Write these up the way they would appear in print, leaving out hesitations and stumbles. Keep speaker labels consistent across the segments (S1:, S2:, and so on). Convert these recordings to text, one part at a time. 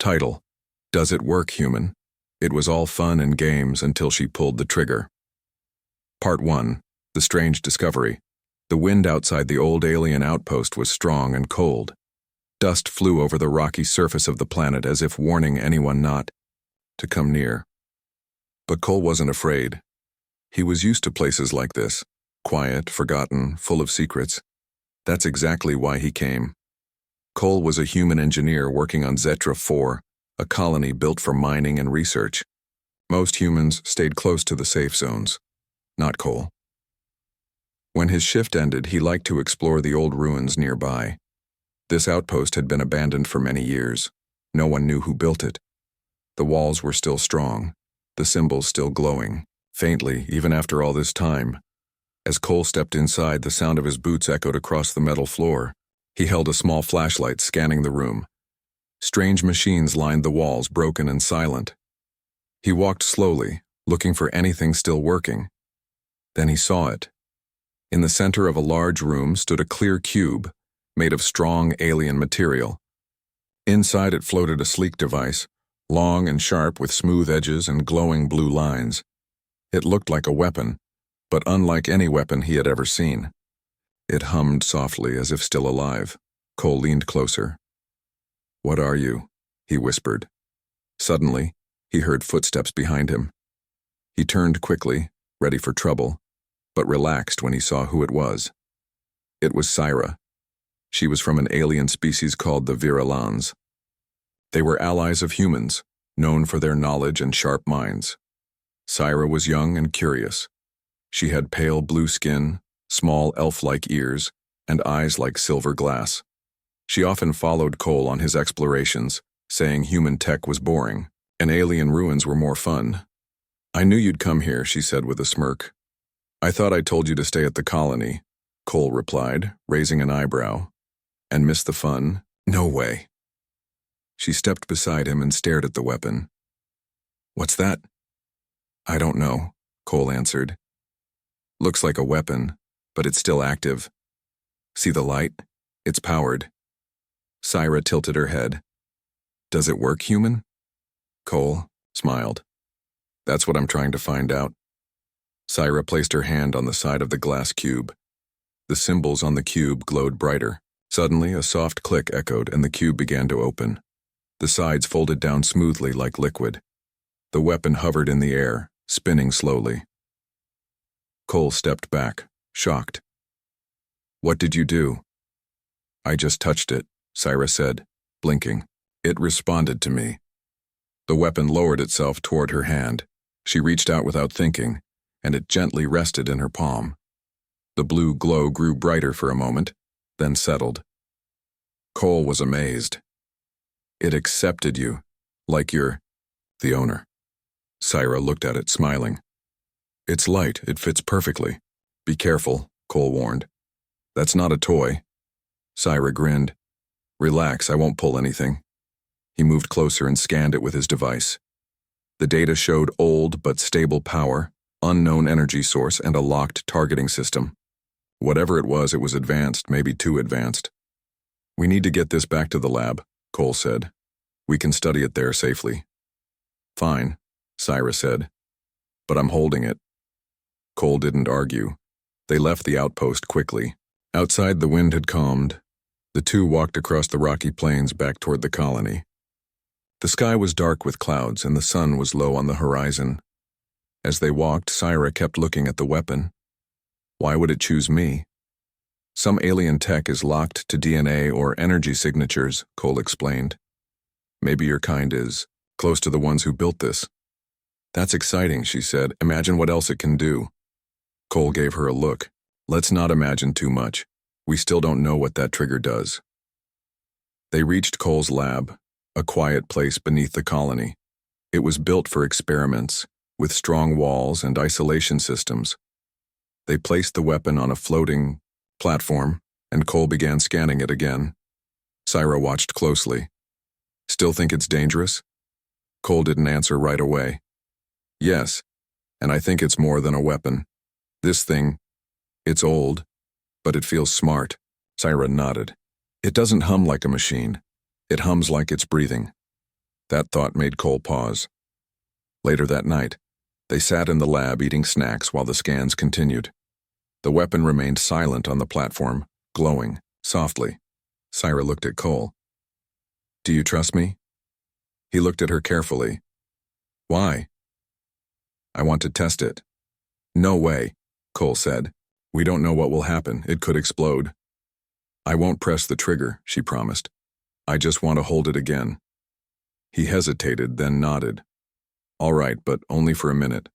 S1: Title: Does it work, human? It was all fun and games until she pulled the trigger. Part 1. The Strange Discovery. The wind outside the old alien outpost was strong and cold. Dust flew over the rocky surface of the planet as if warning anyone not to come near. But Cole wasn't afraid. He was used to places like this, quiet, forgotten, full of secrets. That's exactly why he came. Cole was a human engineer working on Zetra 4, a colony built for mining and research. Most humans stayed close to the safe zones. Not Cole. When his shift ended, he liked to explore the old ruins nearby. This outpost had been abandoned for many years. No one knew who built it. The walls were still strong, the symbols still glowing, faintly even after all this time. As Cole stepped inside, the sound of his boots echoed across the metal floor. He held a small flashlight, scanning the room. Strange machines lined the walls, broken and silent. He walked slowly, looking for anything still working. Then he saw it. In the center of a large room stood a clear cube, made of strong alien material. Inside it floated a sleek device, long and sharp with smooth edges and glowing blue lines. It looked like a weapon, but unlike any weapon he had ever seen. It hummed softly as if still alive. Cole leaned closer. "What are you?" he whispered. Suddenly, he heard footsteps behind him. He turned quickly, ready for trouble, but relaxed when he saw who it was. It was Syra. She was from an alien species called the Virulans. They were allies of humans, known for their knowledge and sharp minds. Syra was young and curious. She had pale blue skin, small elf-like ears, and eyes like silver glass. She often followed Cole on his explorations, saying human tech was boring, and alien ruins were more fun. "I knew you'd come here," she said with a smirk. "I thought I told you to stay at the colony," Cole replied, raising an eyebrow. "And miss the fun? No way." She stepped beside him and stared at the weapon. "What's that?" "I don't know," Cole answered. "Looks like a weapon, but it's still active. See the light? It's powered." Syra tilted her head. "Does it work, human?" Cole smiled. "That's what I'm trying to find out." Syra placed her hand on the side of the glass cube. The symbols on the cube glowed brighter. Suddenly, a soft click echoed and the cube began to open. The sides folded down smoothly like liquid. The weapon hovered in the air, spinning slowly. Cole stepped back, shocked. "What did you do?" "I just touched it," Syra said, blinking. "It responded to me." The weapon lowered itself toward her hand. She reached out without thinking, and it gently rested in her palm. The blue glow grew brighter for a moment, then settled. Cole was amazed. "It accepted you, like you're the owner." Syra looked at it, smiling. "It's light, it fits perfectly. Be careful," Cole warned. "That's not a toy." Syra grinned. "Relax, I won't pull anything." He moved closer and scanned it with his device. The data showed old but stable power, unknown energy source, and a locked targeting system. Whatever it was advanced, maybe too advanced. "We need to get this back to the lab," Cole said. "We can study it there safely." "Fine," Syra said. "But I'm holding it." Cole didn't argue. They left the outpost quickly. Outside, the wind had calmed. The two walked across the rocky plains back toward the colony. The sky was dark with clouds, and the sun was low on the horizon. As they walked, Syra kept looking at the weapon. "Why would it choose me?" "Some alien tech is locked to DNA or energy signatures," Cole explained. "Maybe your kind is close to the ones who built this." "That's exciting," she said. "Imagine what else it can do." Cole gave her a look. "Let's not imagine too much. We still don't know what that trigger does." They reached Cole's lab, a quiet place beneath the colony. It was built for experiments, with strong walls and isolation systems. They placed the weapon on a floating platform, and Cole began scanning it again. Syra watched closely. "Still think it's dangerous?" Cole didn't answer right away. "Yes, and I think it's more than a weapon. This thing, it's old, but it feels smart." Syra nodded. "It doesn't hum like a machine. It hums like it's breathing." That thought made Cole pause. Later that night, they sat in the lab eating snacks while the scans continued. The weapon remained silent on the platform, glowing, softly. Syra looked at Cole. "Do you trust me?" He looked at her carefully. "Why?" "I want to test it." "No way," Cole said. "We don't know what will happen. It could explode." "I won't press the trigger," she promised. "I just want to hold it again." He hesitated, then nodded. "All right, but only for a minute."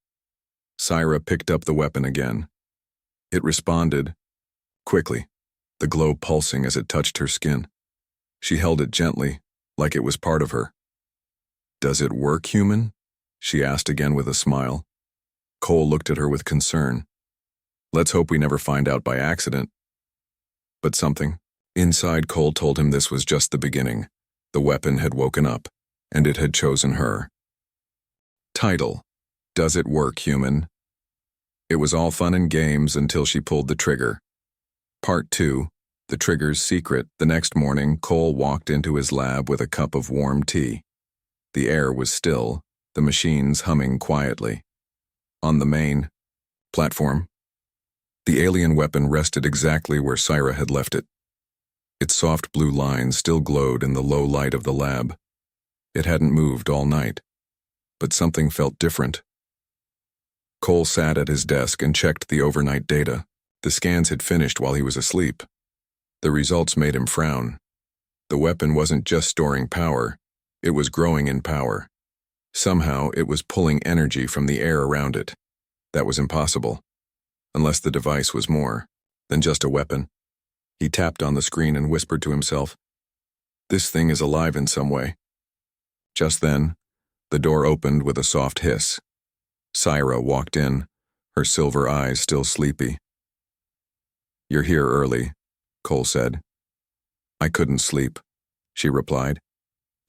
S1: Syra picked up the weapon again. It responded, quickly, the glow pulsing as it touched her skin. She held it gently, like it was part of her. "Does it work, human?" she asked again with a smile. Cole looked at her with concern. "Let's hope we never find out by accident." But something inside Cole told him this was just the beginning. The weapon had woken up, and it had chosen her. Title: Does It Work, Human? It was all fun and games until she pulled the trigger. Part 2, The Trigger's Secret. The next morning, Cole walked into his lab with a cup of warm tea. The air was still, the machines humming quietly. On the main platform, the alien weapon rested exactly where Syra had left it. Its soft blue lines still glowed in the low light of the lab. It hadn't moved all night, but something felt different. Cole sat at his desk and checked the overnight data. The scans had finished while he was asleep. The results made him frown. The weapon wasn't just storing power, it was growing in power. Somehow, it was pulling energy from the air around it. That was impossible, unless the device was more than just a weapon. He tapped on the screen and whispered to himself, "This thing is alive in some way." Just then, the door opened with a soft hiss. Syra walked in, her silver eyes still sleepy. "You're here early," Cole said. "I couldn't sleep," she replied.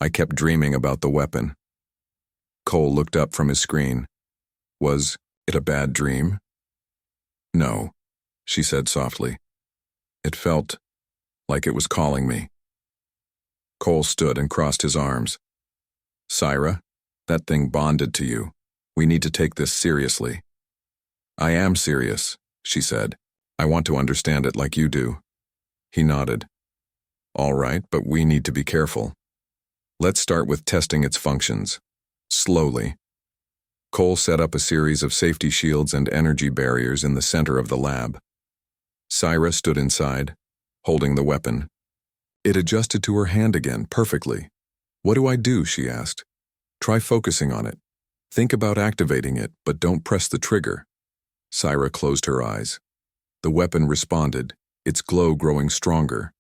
S1: "I kept dreaming about the weapon." Cole looked up from his screen. "Was it a bad dream?" "No," she said softly. "It felt like it was calling me." Cole stood and crossed his arms. "Syra, that thing bonded to you. We need to take this seriously." "I am serious," she said. "I want to understand it like you do." He nodded. "All right, but we need to be careful. Let's start with testing its functions. Slowly." Cole set up a series of safety shields and energy barriers in the center of the lab. Syra stood inside, holding the weapon. It adjusted to her hand again, perfectly. "What do I do?" she asked. "Try focusing on it. Think about activating it, but don't press the trigger." Syra closed her eyes. The weapon responded, its glow growing stronger.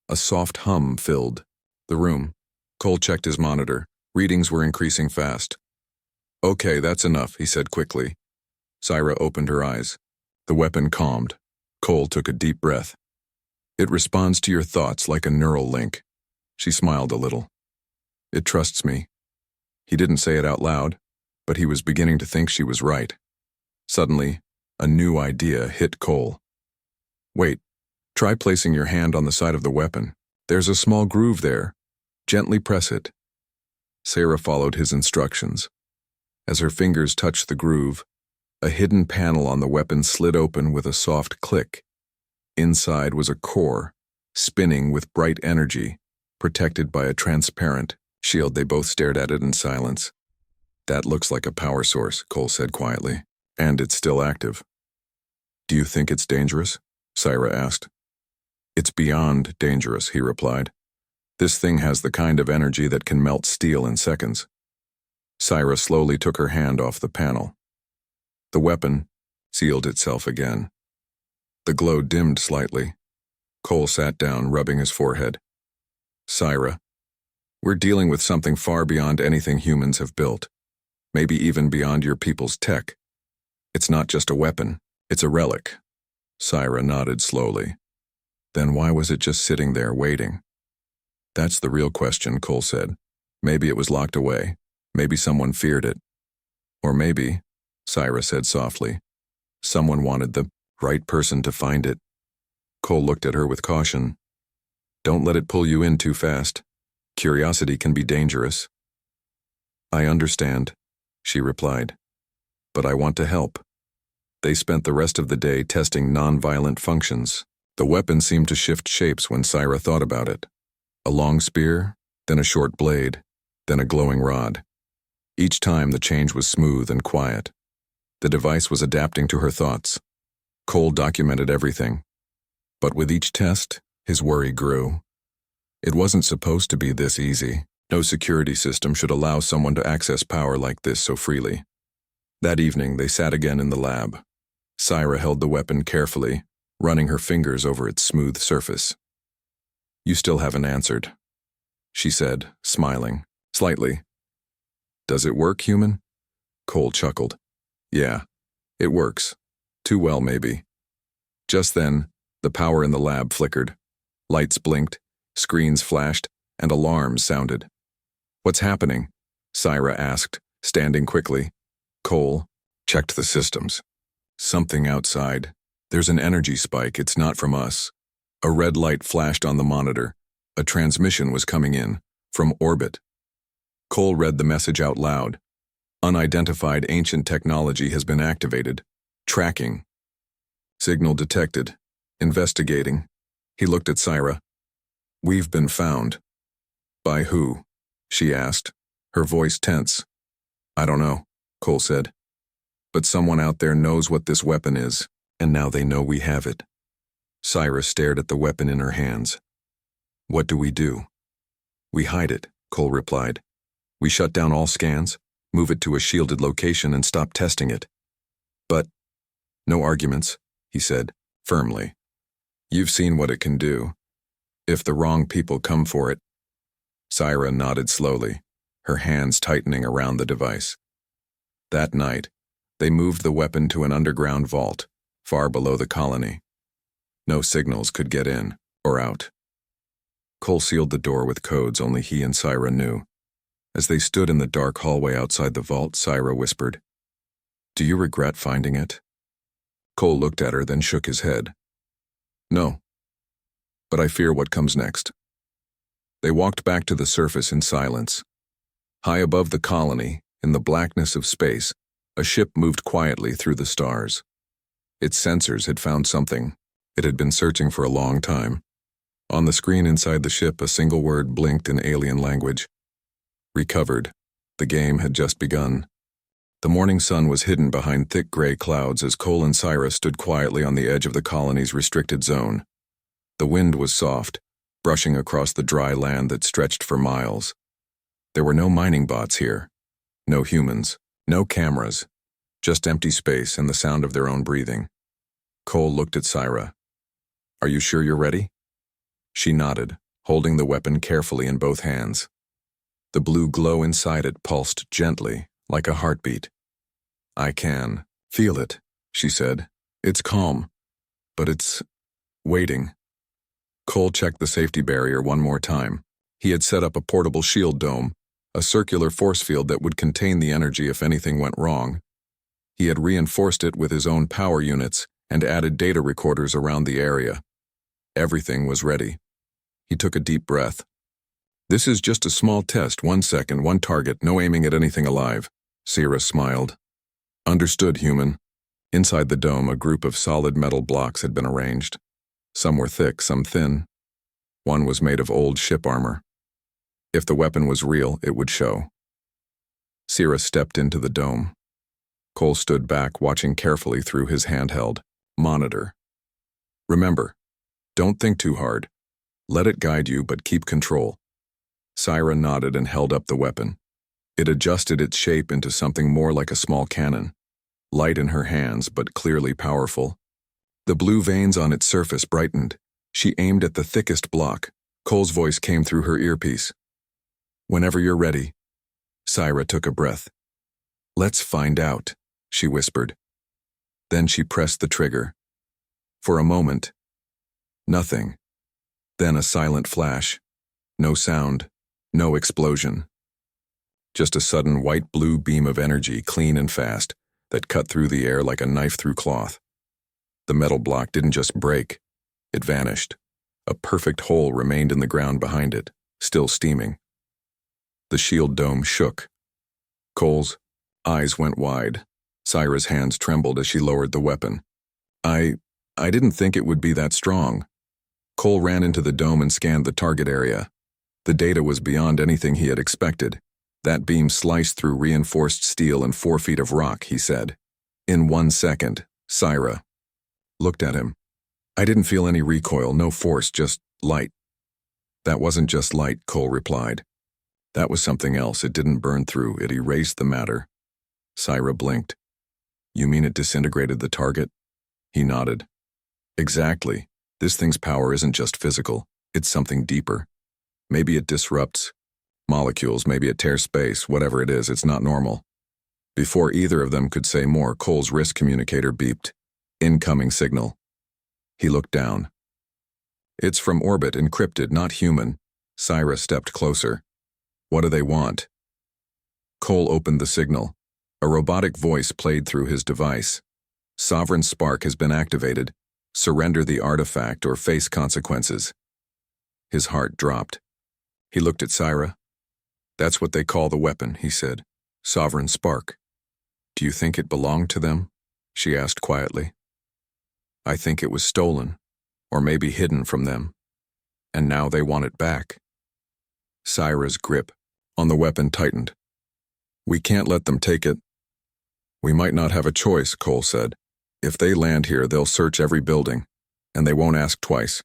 S1: A soft hum filled the room. Cole checked his monitor. Readings were increasing fast. "Okay, that's enough," he said quickly. Syra opened her eyes. The weapon calmed. Cole took a deep breath. "It responds to your thoughts like a neural link." She smiled a little. "It trusts me." He didn't say it out loud, but he was beginning to think she was right. Suddenly, a new idea hit Cole. "Wait, try placing your hand on the side of the weapon. There's a small groove there. Gently press it." Syra followed his instructions. As her fingers touched the groove, a hidden panel on the weapon slid open with a soft click. Inside was a core, spinning with bright energy, protected by a transparent shield. They both stared at it in silence. "That looks like a power source," Cole said quietly. "And it's still active." "Do you think it's dangerous?" Syra asked. "It's beyond dangerous," he replied. "This thing has the kind of energy that can melt steel in seconds." Syra slowly took her hand off the panel. The weapon sealed itself again. The glow dimmed slightly. Cole sat down, rubbing his forehead. "Syra, we're dealing with something far beyond anything humans have built. Maybe even beyond your people's tech. It's not just a weapon, it's a relic." Syra nodded slowly. "Then why was it just sitting there waiting?" "That's the real question," Cole said. "Maybe it was locked away. Maybe someone feared it. Or maybe," Syra said softly, "someone wanted the right person to find it." Cole looked at her with caution. "Don't let it pull you in too fast. Curiosity can be dangerous." I understand, she replied. But I want to help. They spent the rest of the day testing non-violent functions. The weapon seemed to shift shapes when Syra thought about it. A long spear, then a short blade, then a glowing rod. Each time the change was smooth and quiet. The device was adapting to her thoughts. Cole documented everything. But with each test, his worry grew. It wasn't supposed to be this easy. No security system should allow someone to access power like this so freely. That evening, they sat again in the lab. Syra held the weapon carefully, running her fingers over its smooth surface. You still haven't answered, she said, smiling, slightly. Does it work, human? Cole chuckled. Yeah, it works. Too well, maybe. Just then, the power in the lab flickered. Lights blinked, screens flashed, and alarms sounded. What's happening? Syra asked, standing quickly. Cole checked the systems. Something outside. There's an energy spike, it's not from us. A red light flashed on the monitor. A transmission was coming in, from orbit. Cole read the message out loud. Unidentified ancient technology has been activated. Tracking. Signal detected. Investigating. He looked at Syra. We've been found. By who? She asked, her voice tense. I don't know, Cole said. But someone out there knows what this weapon is, and now they know we have it. Syra stared at the weapon in her hands. What do? We hide it, Cole replied. We shut down all scans, move it to a shielded location, and stop testing it. But, no arguments, he said, firmly. You've seen what it can do. If the wrong people come for it. Syra nodded slowly, her hands tightening around the device. That night, they moved the weapon to an underground vault, far below the colony. No signals could get in or out. Cole sealed the door with codes only he and Syra knew. As they stood in the dark hallway outside the vault, Syra whispered, Do you regret finding it? Cole looked at her, then shook his head. No. But I fear what comes next. They walked back to the surface in silence. High above the colony, in the blackness of space, a ship moved quietly through the stars. Its sensors had found something. It had been searching for a long time. On the screen inside the ship, a single word blinked in alien language. Recovered. The game had just begun. The morning sun was hidden behind thick gray clouds as Cole and Syra stood quietly on the edge of the colony's restricted zone. The wind was soft, brushing across the dry land that stretched for miles. There were no mining bots here. No humans. No cameras. Just empty space and the sound of their own breathing. Cole looked at Syra. Are you sure you're ready? She nodded, holding the weapon carefully in both hands. The blue glow inside it pulsed gently, like a heartbeat. I can feel it, she said. It's calm, but it's waiting. Cole checked the safety barrier one more time. He had set up a portable shield dome, a circular force field that would contain the energy if anything went wrong. He had reinforced it with his own power units and added data recorders around the area. Everything was ready. He took a deep breath. This is just a small test, 1 second, one target, no aiming at anything alive. Syra smiled. Understood, human. Inside the dome, a group of solid metal blocks had been arranged. Some were thick, some thin. One was made of old ship armor. If the weapon was real, it would show. Syra stepped into the dome. Cole stood back, watching carefully through his handheld monitor. Remember, don't think too hard. Let it guide you, but keep control. Syra nodded and held up the weapon. It adjusted its shape into something more like a small cannon. Light in her hands, but clearly powerful. The blue veins on its surface brightened. She aimed at the thickest block. Cole's voice came through her earpiece. Whenever you're ready. Syra took a breath. Let's find out, she whispered. Then she pressed the trigger. For a moment, nothing. Then a silent flash. No sound, no explosion. Just a sudden white-blue beam of energy, clean and fast, that cut through the air like a knife through cloth. The metal block didn't just break, it vanished. A perfect hole remained in the ground behind it, still steaming. The shield dome shook. Cole's eyes went wide. Syra's hands trembled as she lowered the weapon. I didn't think it would be that strong. Cole ran into the dome and scanned the target area. The data was beyond anything he had expected. That beam sliced through reinforced steel and 4 feet of rock, he said. In 1 second, Syra looked at him. I didn't feel any recoil, no force, just light. That wasn't just light, Cole replied. That was something else. It didn't burn through, it erased the matter. Syra blinked. You mean it disintegrated the target? He nodded. Exactly. This thing's power isn't just physical, it's something deeper. Maybe it disrupts molecules, maybe it tears space, whatever it is, it's not normal. Before either of them could say more, Cole's wrist communicator beeped. Incoming signal. He looked down. It's from orbit, encrypted, not human. Syra stepped closer. What do they want? Cole opened the signal. A robotic voice played through his device. Sovereign Spark has been activated. Surrender the artifact or face consequences. His heart dropped. He looked at Syra. That's what they call the weapon, he said. Sovereign Spark. Do you think it belonged to them? She asked quietly. I think it was stolen, or maybe hidden from them. And now they want it back. Syra's grip on the weapon tightened. We can't let them take it. We might not have a choice, Cole said. If they land here, they'll search every building, and they won't ask twice.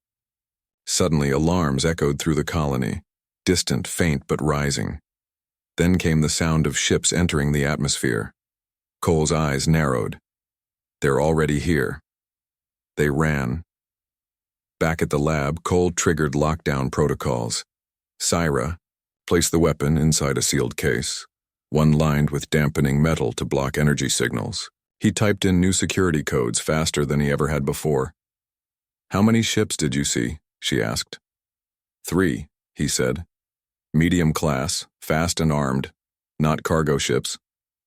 S1: Suddenly, alarms echoed through the colony, distant, faint, but rising. Then came the sound of ships entering the atmosphere. Cole's eyes narrowed. They're already here. They ran. Back at the lab, Cole triggered lockdown protocols. Syra placed the weapon inside a sealed case, one lined with dampening metal to block energy signals. He typed in new security codes faster than he ever had before. How many ships did you see? She asked. 3, he said. Medium class, fast and armed, not cargo ships,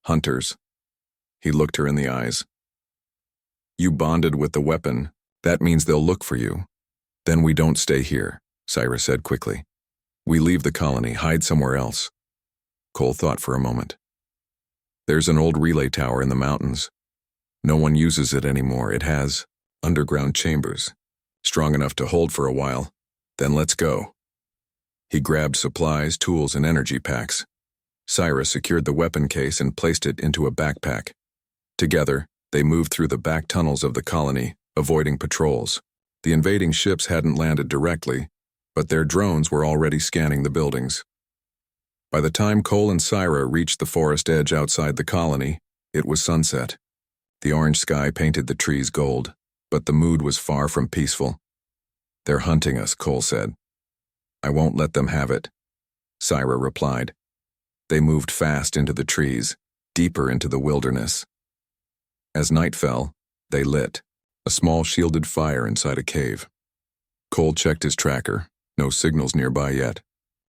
S1: hunters. He looked her in the eyes. You bonded with the weapon. That means they'll look for you. Then we don't stay here, Syra said quickly. We leave the colony, hide somewhere else. Cole thought for a moment. There's an old relay tower in the mountains. No one uses it anymore. It has underground chambers, strong enough to hold for a while. Then let's go. He grabbed supplies, tools, and energy packs. Syra secured the weapon case and placed it into a backpack. Together, they moved through the back tunnels of the colony, avoiding patrols. The invading ships hadn't landed directly, but their drones were already scanning the buildings. By the time Cole and Syra reached the forest edge outside the colony, it was sunset. The orange sky painted the trees gold, but the mood was far from peaceful. They're hunting us, Cole said. I won't let them have it, Syra replied. They moved fast into the trees, deeper into the wilderness. As night fell, they lit a small shielded fire inside a cave. Cole checked his tracker, no signals nearby yet.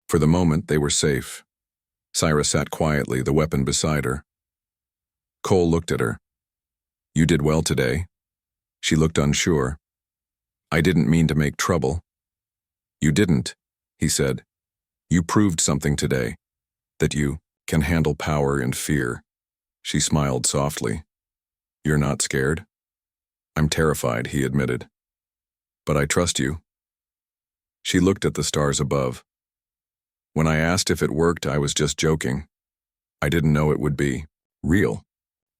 S1: For the moment, they were safe. Syra sat quietly, the weapon beside her. Cole looked at her. You did well today. She looked unsure. I didn't mean to make trouble. You didn't, he said. You proved something today, that you can handle power and fear. She smiled softly. You're not scared? I'm terrified, he admitted. But I trust you. She looked at the stars above. When I asked if it worked, I was just joking. I didn't know it would be real.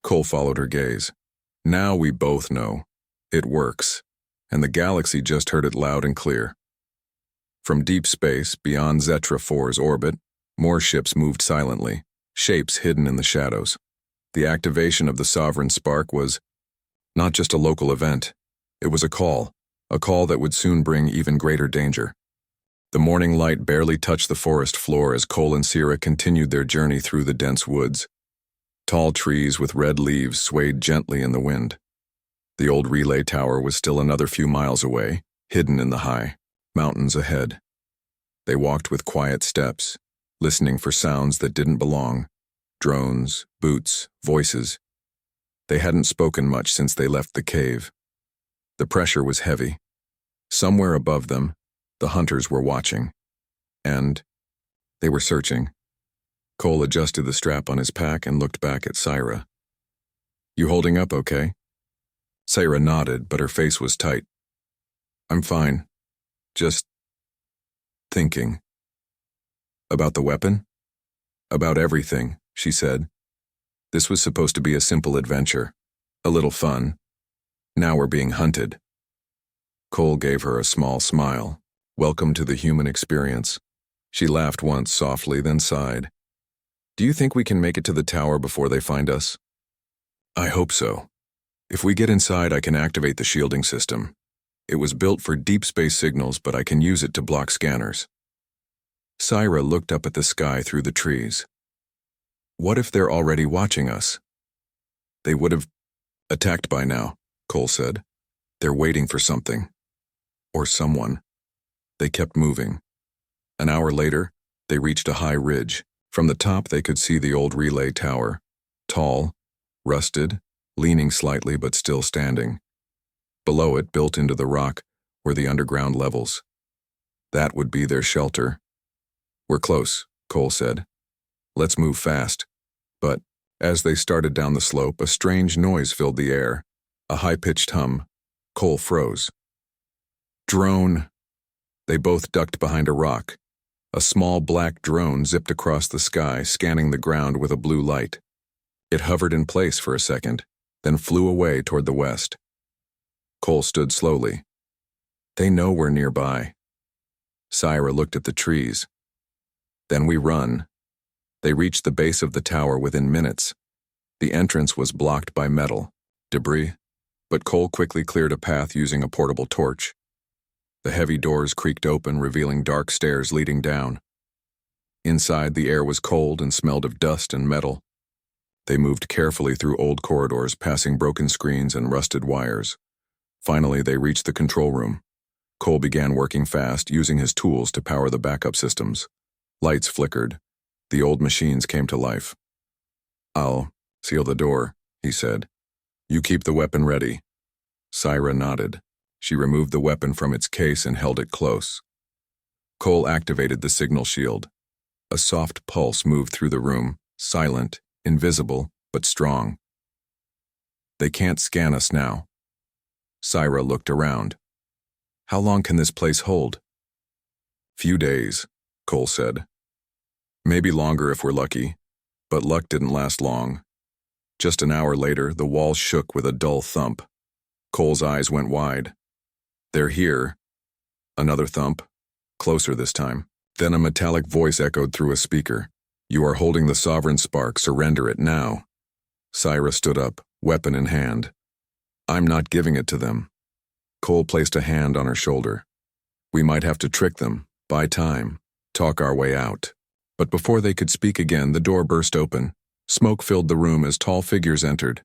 S1: Cole followed her gaze. Now we both know. It works. And the galaxy just heard it loud and clear. From deep space, beyond Zetra 4's orbit, more ships moved silently, shapes hidden in the shadows. The activation of the Sovereign Spark was not just a local event. It was a call that would soon bring even greater danger. The morning light barely touched the forest floor as Cole and Syra continued their journey through the dense woods. Tall trees with red leaves swayed gently in the wind. The old relay tower was still another few miles away, hidden in the high mountains ahead. They walked with quiet steps, listening for sounds that didn't belong. Drones, boots, voices. They hadn't spoken much since they left the cave. The pressure was heavy. Somewhere above them, the hunters were watching. And they were searching. Cole adjusted the strap on his pack and looked back at Syra. You holding up okay? Syra nodded, but her face was tight. I'm fine. Just thinking. About the weapon? About everything, she said. This was supposed to be a simple adventure. A little fun. Now we're being hunted. Cole gave her a small smile. Welcome to the human experience. She laughed once softly, then sighed. Do you think we can make it to the tower before they find us? I hope so. If we get inside, I can activate the shielding system. It was built for deep space signals, but I can use it to block scanners. Syra looked up at the sky through the trees. What if they're already watching us? They would have attacked by now, Cole said. They're waiting for something. Or someone. They kept moving. An hour later, they reached a high ridge. From the top, they could see the old relay tower. Tall, rusted, leaning slightly but still standing. Below it, built into the rock, were the underground levels. That would be their shelter. We're close, Cole said. Let's move fast. But, as they started down the slope, a strange noise filled the air. A high-pitched hum. Cole froze. Drone! They both ducked behind a rock. A small black drone zipped across the sky, scanning the ground with a blue light. It hovered in place for a second, then flew away toward the west. Cole stood slowly. They know we're nearby. Syra looked at the trees. Then we run. They reached the base of the tower within minutes. The entrance was blocked by metal, debris, but Cole quickly cleared a path using a portable torch. The heavy doors creaked open, revealing dark stairs leading down. Inside, the air was cold and smelled of dust and metal. They moved carefully through old corridors, passing broken screens and rusted wires. Finally, they reached the control room. Cole began working fast, using his tools to power the backup systems. Lights flickered. The old machines came to life. I'll seal the door, he said. You keep the weapon ready. Syra nodded. She removed the weapon from its case and held it close. Cole activated the signal shield. A soft pulse moved through the room, silent, invisible, but strong. They can't scan us now. Syra looked around. How long can this place hold? Few days, Cole said. Maybe longer if we're lucky, but luck didn't last long. Just an hour later, the walls shook with a dull thump. Cole's eyes went wide. They're here. Another thump, closer this time. Then a metallic voice echoed through a speaker. You are holding the sovereign spark, surrender it now. Syra stood up, weapon in hand. I'm not giving it to them. Cole placed a hand on her shoulder. We might have to trick them, buy time, talk our way out. But before they could speak again, the door burst open. Smoke filled the room as tall figures entered.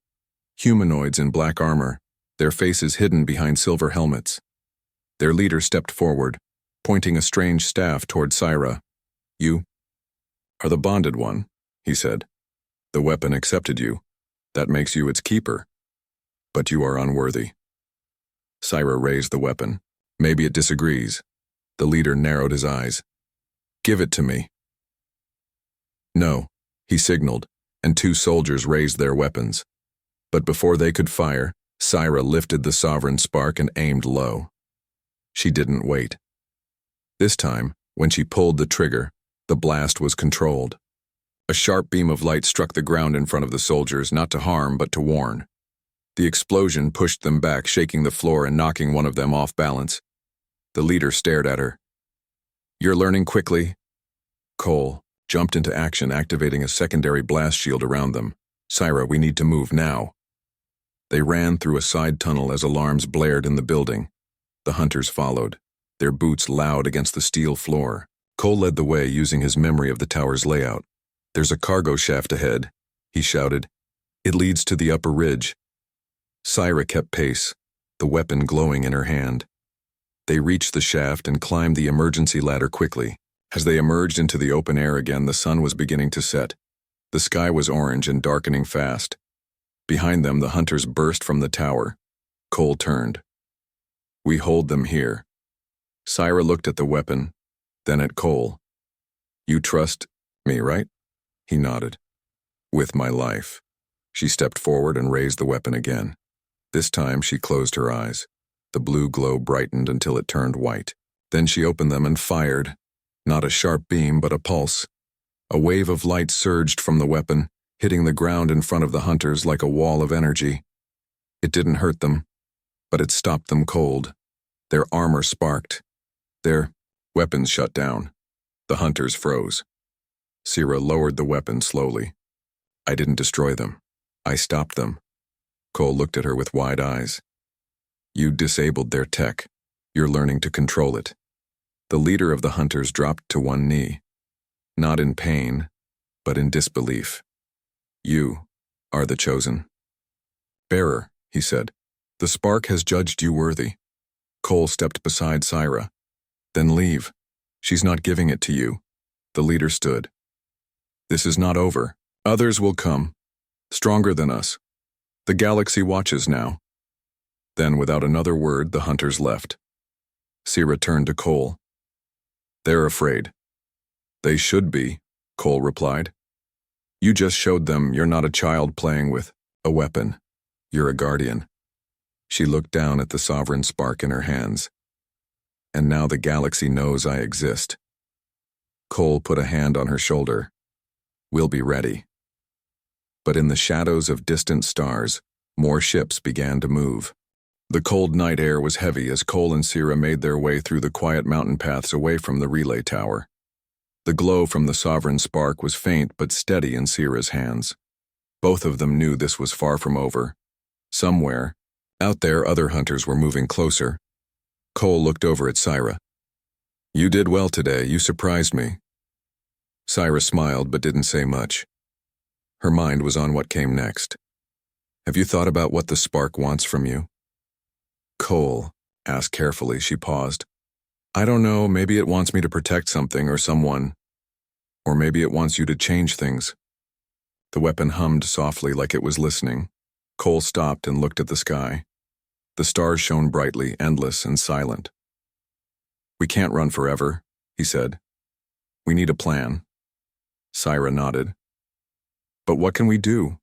S1: Humanoids in black armor, their faces hidden behind silver helmets. Their leader stepped forward, pointing a strange staff toward Syra. You are the bonded one, he said. The weapon accepted you. That makes you its keeper. But you are unworthy. Syra raised the weapon. Maybe it disagrees. The leader narrowed his eyes. Give it to me. No, he signaled, and two soldiers raised their weapons. But before they could fire, Syra lifted the sovereign spark and aimed low. She didn't wait. This time, when she pulled the trigger, the blast was controlled. A sharp beam of light struck the ground in front of the soldiers, not to harm but to warn. The explosion pushed them back, shaking the floor and knocking one of them off balance. The leader stared at her. You're learning quickly. Cole jumped into action, activating a secondary blast shield around them. Syra, we need to move now. They ran through a side tunnel as alarms blared in the building. The hunters followed, their boots loud against the steel floor. Cole led the way using his memory of the tower's layout. There's a cargo shaft ahead, he shouted. It leads to the upper ridge. Syra kept pace, the weapon glowing in her hand. They reached the shaft and climbed the emergency ladder quickly. As they emerged into the open air again, the sun was beginning to set. The sky was orange and darkening fast. Behind them, the hunters burst from the tower. Cole turned. We hold them here. Syra looked at the weapon, then at Cole. You trust me, right? He nodded. With my life. She stepped forward and raised the weapon again. This time she closed her eyes. The blue glow brightened until it turned white. Then she opened them and fired. Not a sharp beam, but a pulse. A wave of light surged from the weapon, hitting the ground in front of the hunters like a wall of energy. It didn't hurt them, but it stopped them cold. Their armor sparked. Their weapons shut down. The hunters froze. Sira lowered the weapon slowly. I didn't destroy them. I stopped them. Cole looked at her with wide eyes. You disabled their tech. You're learning to control it. The leader of the hunters dropped to one knee. Not in pain, but in disbelief. You are the chosen. Bearer, he said. The spark has judged you worthy. Cole stepped beside Sira. Then leave. She's not giving it to you. The leader stood. This is not over. Others will come. Stronger than us. The galaxy watches now. Then, without another word, the hunters left. Sira turned to Cole. They're afraid. They should be, Cole replied. You just showed them you're not a child playing with a weapon. You're a guardian. She looked down at the sovereign spark in her hands. And now the galaxy knows I exist. Cole put a hand on her shoulder. We'll be ready. But in the shadows of distant stars, more ships began to move. The cold night air was heavy as Cole and Sira made their way through the quiet mountain paths away from the relay tower. The glow from the sovereign spark was faint but steady in Sira's hands. Both of them knew this was far from over. Somewhere, out there, other hunters were moving closer. Cole looked over at Sira. You did well today. You surprised me. Sira smiled but didn't say much. Her mind was on what came next. Have you thought about what the spark wants from you? Cole asked carefully. She paused. I don't know, maybe it wants me to protect something or someone. Or maybe it wants you to change things. The weapon hummed softly like it was listening. Cole stopped and looked at the sky. The stars shone brightly, endless and silent. We can't run forever, he said. We need a plan. Sira nodded. But what can we do?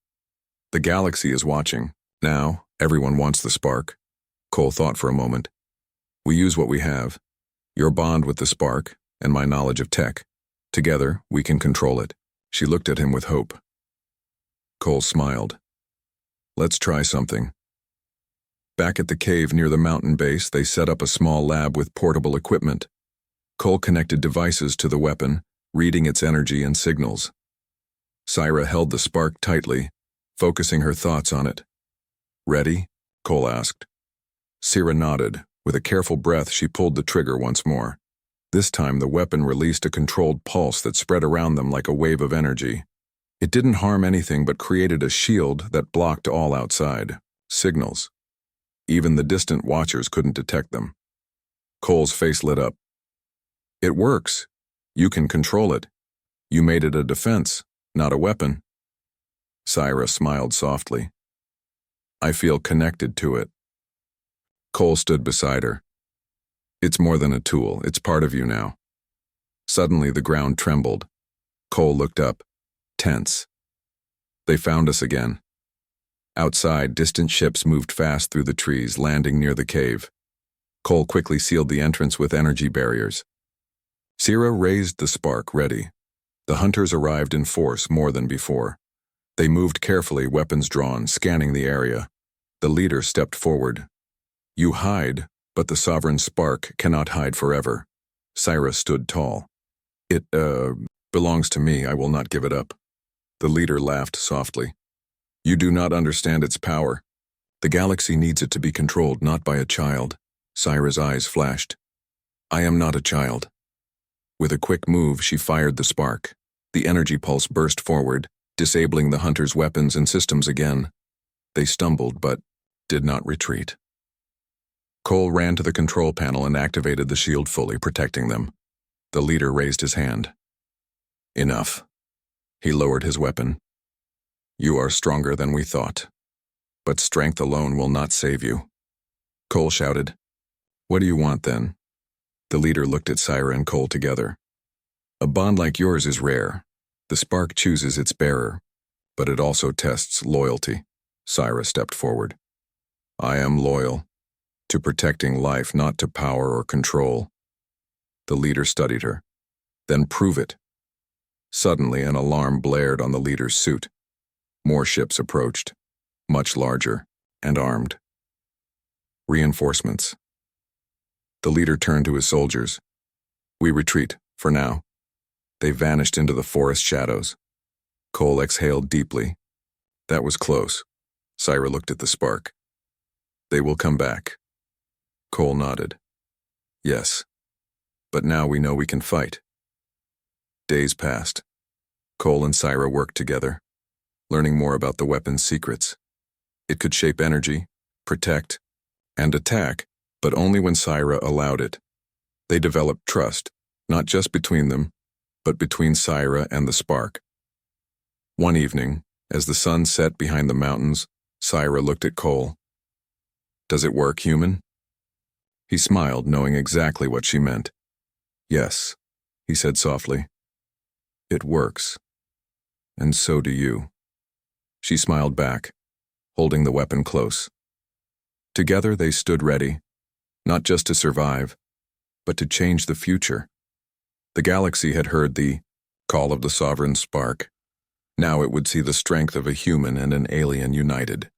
S1: The galaxy is watching. Now, everyone wants the spark. Cole thought for a moment. We use what we have. Your bond with the spark, and my knowledge of tech. Together, we can control it. She looked at him with hope. Cole smiled. Let's try something. Back at the cave near the mountain base, they set up a small lab with portable equipment. Cole connected devices to the weapon, reading its energy and signals. Sira held the spark tightly, focusing her thoughts on it. Ready? Cole asked. Sira nodded. With a careful breath, she pulled the trigger once more. This time, the weapon released a controlled pulse that spread around them like a wave of energy. It didn't harm anything but created a shield that blocked all outside signals. Even the distant watchers couldn't detect them. Cole's face lit up. It works. You can control it. You made it a defense, not a weapon. Sira smiled softly. I feel connected to it. Cole stood beside her. It's more than a tool, it's part of you now. Suddenly the ground trembled. Cole looked up, tense. They found us again. Outside, distant ships moved fast through the trees, landing near the cave. Cole quickly sealed the entrance with energy barriers. Sira raised the spark, ready. The hunters arrived in force more than before. They moved carefully, weapons drawn, scanning the area. The leader stepped forward. You hide, but the sovereign spark cannot hide forever. Sira stood tall. It, belongs to me. I will not give it up. The leader laughed softly. You do not understand its power. The galaxy needs it to be controlled, not by a child. Sira's eyes flashed. I am not a child. With a quick move, she fired the spark. The energy pulse burst forward, disabling the hunters' weapons and systems again. They stumbled, but did not retreat. Cole ran to the control panel and activated the shield fully, protecting them. The leader raised his hand. Enough. He lowered his weapon. You are stronger than we thought. But strength alone will not save you. Cole shouted. What do you want then? The leader looked at Sira and Cole together. A bond like yours is rare. The spark chooses its bearer, but it also tests loyalty. Syra stepped forward. I am loyal, to protecting life, not to power or control. The leader studied her. Then prove it. Suddenly, an alarm blared on the leader's suit. More ships approached, much larger and armed. Reinforcements. The leader turned to his soldiers. We retreat, for now. They vanished into the forest shadows. Cole exhaled deeply. That was close. Syra looked at the spark. They will come back. Cole nodded. Yes. But now we know we can fight. Days passed. Cole and Syra worked together, learning more about the weapon's secrets. It could shape energy, protect, and attack, but only when Syra allowed it. They developed trust, not just between them, but between Syra and the spark. One evening, as the sun set behind the mountains, Syra looked at Cole. Does it work, human? He smiled, knowing exactly what she meant. Yes, he said softly. It works. And so do you. She smiled back, holding the weapon close. Together they stood ready, not just to survive, but to change the future. The galaxy had heard the call of the sovereign spark. Now it would see the strength of a human and an alien united.